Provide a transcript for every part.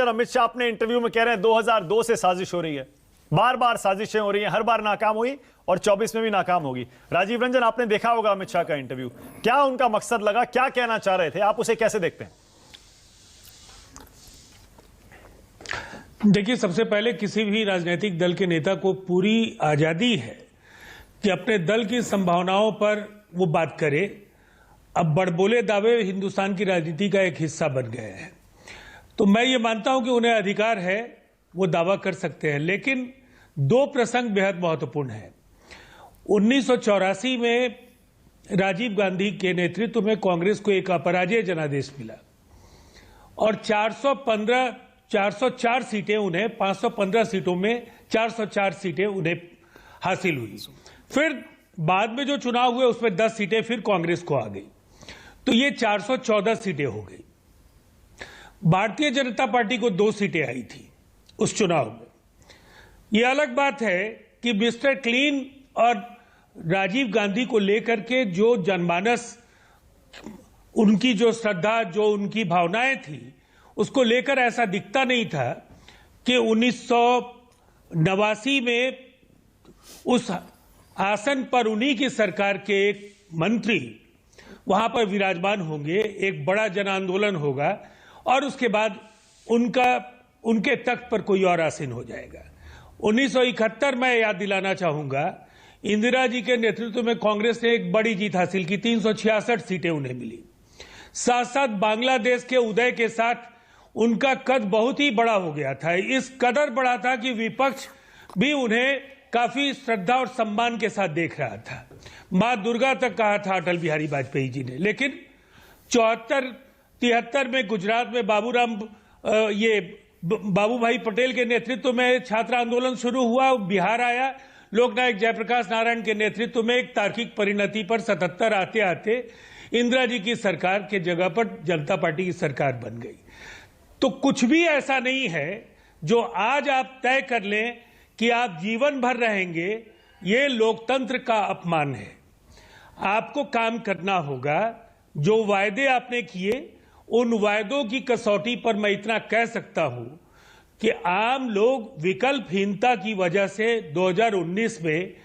अमित शाह अपने इंटरव्यू में कह रहे हैं 2002 से साजिश हो रही है, बार बार साजिशें हो रही हैं, हर बार नाकाम हुई और 24 में भी नाकाम होगी। राजीव रंजन, आपने देखा होगा अमित शाह का इंटरव्यू, क्या उनका मकसद लगा, क्या कहना चाह रहे थे, आप उसे कैसे देखते हैं? देखिए, सबसे पहले किसी भी राजनीतिक दल के नेता को पूरी आजादी है कि अपने दल की संभावनाओं पर वो बात करे। अब बड़बोले दावे हिंदुस्तान की राजनीति का एक हिस्सा बन गए हैं, तो मैं ये मानता हूं कि उन्हें अधिकार है, वो दावा कर सकते हैं। लेकिन दो प्रसंग बेहद महत्वपूर्ण हैं। 1984 में राजीव गांधी के नेतृत्व में कांग्रेस को एक अपराजय जनादेश मिला और 404 सीटें उन्हें, 515 सीटों में 404 सीटें उन्हें हासिल हुई। फिर बाद में जो चुनाव हुए उसमें 10 सीटें फिर कांग्रेस को आ गई, तो ये 414 सीटें हो गई। भारतीय जनता पार्टी को 2 सीटें आई थी उस चुनाव में। यह अलग बात है कि मिस्टर क्लीन और राजीव गांधी को लेकर के जो जनमानस, उनकी जो श्रद्धा, जो उनकी भावनाएं थी, उसको लेकर ऐसा दिखता नहीं था कि 1989 में उस आसन पर उन्हीं की सरकार के एक मंत्री वहां पर विराजमान होंगे, एक बड़ा जन आंदोलन होगा और उसके बाद उनके तख्त पर कोई और आसीन हो जाएगा। 1971 में याद दिलाना चाहूंगा, इंदिरा जी के नेतृत्व में कांग्रेस ने एक बड़ी जीत हासिल की, 366 सीटें उन्हें मिली। साथ साथ बांग्लादेश के उदय के साथ उनका कद बहुत ही बड़ा हो गया था, इस कदर बड़ा था कि विपक्ष भी उन्हें काफी श्रद्धा और सम्मान के साथ देख रहा था। मां दुर्गा तक कहा था अटल बिहारी वाजपेयी जी ने। लेकिन 73 में गुजरात में बाबू भाई पटेल के नेतृत्व में छात्र आंदोलन शुरू हुआ, बिहार आया, लोकनायक जयप्रकाश नारायण के नेतृत्व में एक तार्किक परिणति पर 77 आते आते इंदिरा जी की सरकार के जगह पर जनता पार्टी की सरकार बन गई। तो कुछ भी ऐसा नहीं है जो आज आप तय कर लें कि आप जीवन भर रहेंगे, ये लोकतंत्र का अपमान है। आपको काम करना होगा, जो वायदे आपने किए उन वायदों की कसौटी पर मैं इतना कह सकता हूं कि आम लोग विकल्पहीनता की वजह से 2019 में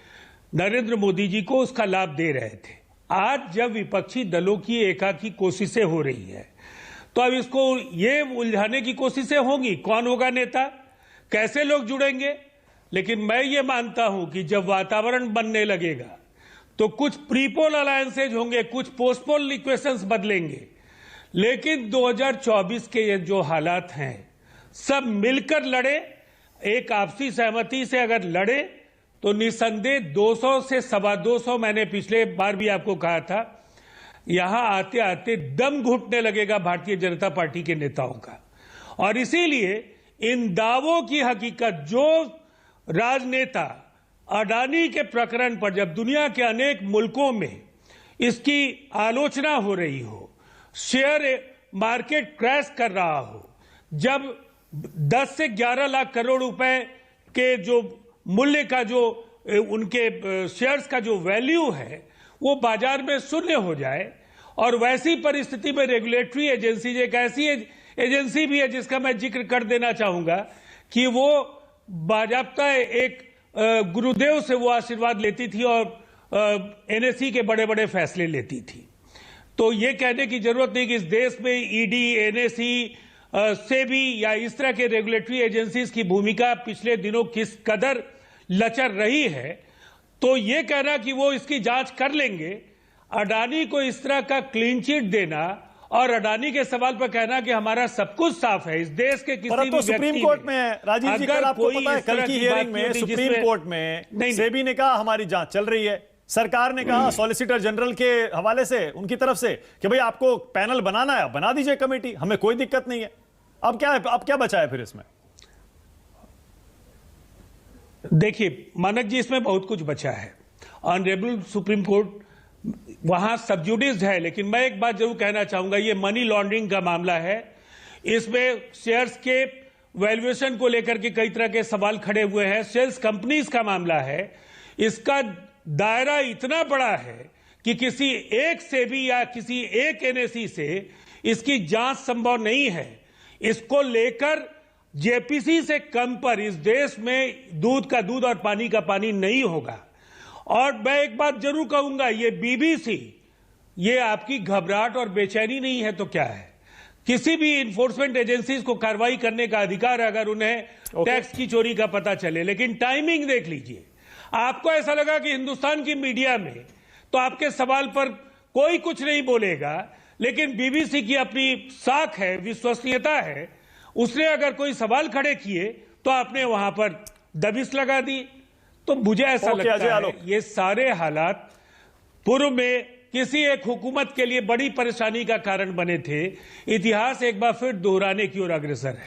नरेंद्र मोदी जी को उसका लाभ दे रहे थे। आज जब विपक्षी दलों की एकाकी कोशिशें हो रही है, तो अब इसको ये उलझाने की कोशिशें होंगी, कौन होगा नेता, कैसे लोग जुड़ेंगे। लेकिन मैं ये मानता हूं कि जब वातावरण बनने लगेगा तो कुछ प्रीपोल अलायंसेज होंगे, कुछ पोस्टपोल इक्वेशंस बदलेंगे, लेकिन 2024 के ये जो हालात हैं, सब मिलकर लड़े, एक आपसी सहमति से अगर लड़े तो निसंदेह 200 से 225, मैंने पिछले बार भी आपको कहा था, यहां आते आते दम घुटने लगेगा भारतीय जनता पार्टी के नेताओं का। और इसीलिए इन दावों की हकीकत, जो राजनेता अडानी के प्रकरण पर जब दुनिया के अनेक मुल्कों में इसकी आलोचना हो रही हो, शेयर मार्केट क्रैश कर रहा हो, जब 10 से 11 लाख करोड़ रुपए के जो मूल्य का, जो उनके शेयर्स का जो वैल्यू है, वो बाजार में शून्य हो जाए, और वैसी परिस्थिति में रेगुलेटरी एजेंसी, एक ऐसी एजेंसी भी है जिसका मैं जिक्र कर देना चाहूंगा कि वो बाजाबता एक गुरुदेव से वो आशीर्वाद लेती थी और एनएसई के बड़े बड़े फैसले लेती थी। तो ये कहने की जरूरत नहीं कि इस देश में ईडी, एनएसई, सेबी या इस तरह के रेगुलेटरी एजेंसीज की भूमिका पिछले दिनों किस कदर लचर रही है। तो ये कहना कि वो इसकी जांच कर लेंगे, अडानी को इस तरह का क्लीन चिट देना और अडानी के सवाल पर कहना कि हमारा सब कुछ साफ है, इस देश के किसी भी सुप्रीम कोर्ट में, राजीव जी, कल आपको पता है, कल की हियरिंग में सुप्रीम कोर्ट में सेबी ने कहा हमारी जांच चल रही है, सरकार ने कहा सॉलिसिटर जनरल के हवाले से, उनकी तरफ से, कि भाई आपको पैनल बनाना है, बना दीजिए कमेटी, हमें कोई दिक्कत नहीं है। अब क्या बचा है फिर इसमें? देखिए मानक जी, इसमें बहुत कुछ बचा है। ऑनरेबल सुप्रीम कोर्ट वहां सब्जुडिस्ड है, लेकिन मैं एक बात जरूर कहना चाहूंगा, ये मनी लॉन्ड्रिंग का मामला है। इसमें शेयर्स के वैल्यूएशन को लेकर के कई तरह के सवाल खड़े हुए हैं, शेयर्स कंपनीज का मामला है। इसका दायरा इतना बड़ा है कि किसी एक सेबी या किसी एक एनएसई से इसकी जांच संभव नहीं है। इसको लेकर जेपीसी से कम पर इस देश में दूध का दूध और पानी का पानी नहीं होगा। और मैं एक बात जरूर कहूंगा, ये बीबीसी, ये आपकी घबराहट और बेचैनी नहीं है तो क्या है? किसी भी इन्फोर्समेंट एजेंसीज को कार्रवाई करने का अधिकार है अगर उन्हें टैक्स की चोरी का पता चले, लेकिन टाइमिंग देख लीजिए। आपको ऐसा लगा कि हिंदुस्तान की मीडिया में तो आपके सवाल पर कोई कुछ नहीं बोलेगा, लेकिन बीबीसी की अपनी साख है, विश्वसनीयता है, उसने अगर कोई सवाल खड़े किए तो आपने वहां पर दबिश लगा दी। तो मुझे ऐसा लगता है ये सारे हालात पूर्व में किसी एक हुकूमत के लिए बड़ी परेशानी का कारण बने थे। इतिहास एक बार फिर दोहराने की ओर अग्रसर है।